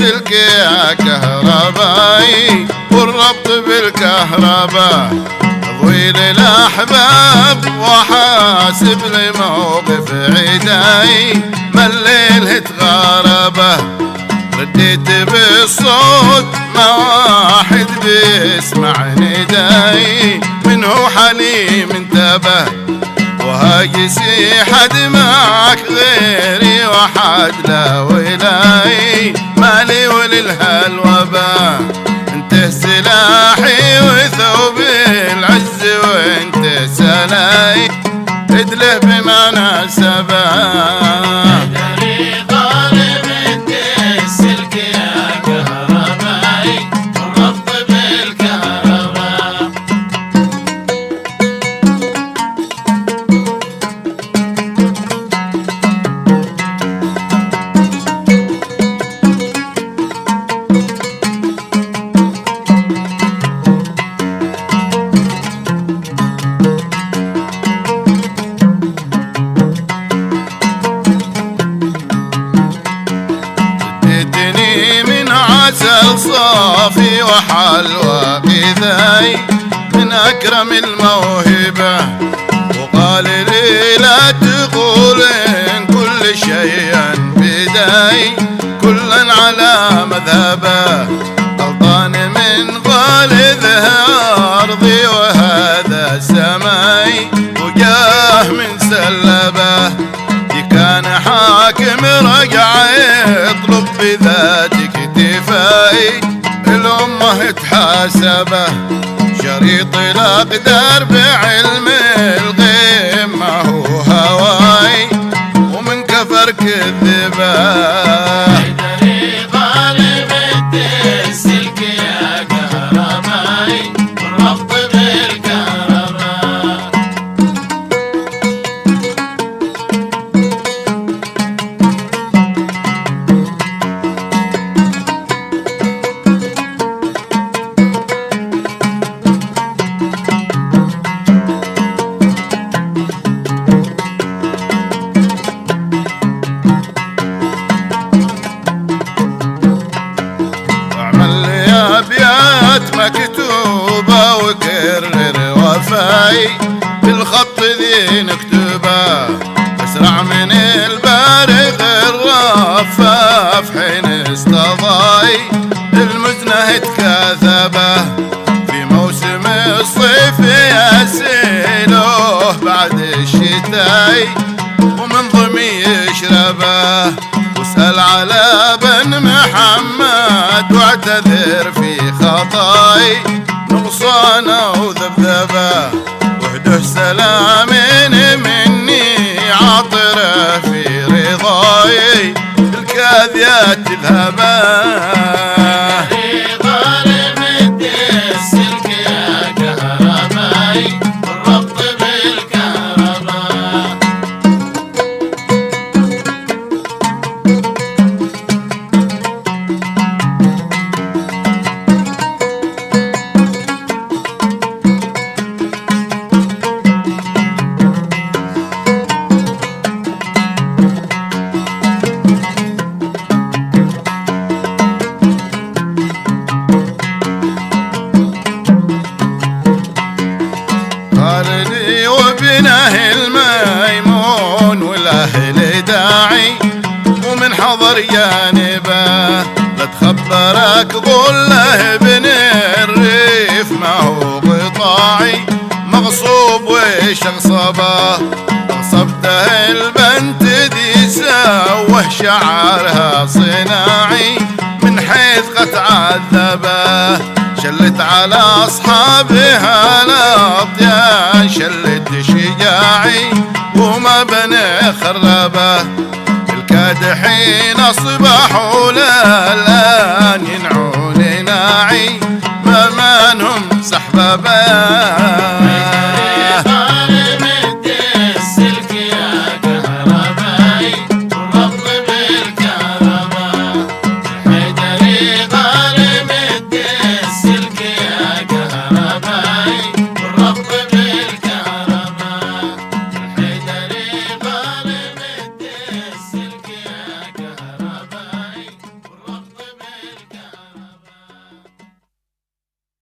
السلك يا كهربائي والربط بالكهرباء ضوي للأحباب وحاسب لموقف عداي ما الليل تغاربه رديت بالصوت ما واحد بيسمع نداي منه حليم انتبه وهاجسي حد معك غيري وحد لا ولاي مالي وللهالوبا انت سلاحي وثوبي العز وانت سلاي ادله بمناسبه عسل صافي وحلوى غذاي من أكرم الموهبة وقال لي لا تقولين كل شيء بداي كلا على مذهبه غلطان من غالذها أرضي وهذا سماي وجاه من سلبه كان حاكم رجع يطلب بذاتك كفاي الأمة تحاسبه شريط الأقدار بعلم الغيب ما هو هواي ومن كفر كذبه أبيات مكتوبة وكرر وفاي بالخط ذي نكتبه أسرع من البارغ الرفاف حين استضاي المزنة تكاثبه في موسم الصيف يسيلوه بعد الشتاي ومن ضمي يشربه واسأل على بن محمد واعتذر في خطاي نقصانه وذبذبه وهده سلامين مني عاطره في رضاي الكاذيات تذهبه وبناه الميمون والاهل داعي ومن حضر جانبه لا تخبرك ظله ابن الريف ما هو قطاعي مغصوب وش اغصبه اغصبته البنت دي سوه شعرها صناعي من حيث قد عذبه شلت على أصحابها الأطيان شلت شجاعي وما بني خربه الكادحين أصبحوا الآن ينعون ناعي ما منهم سحببه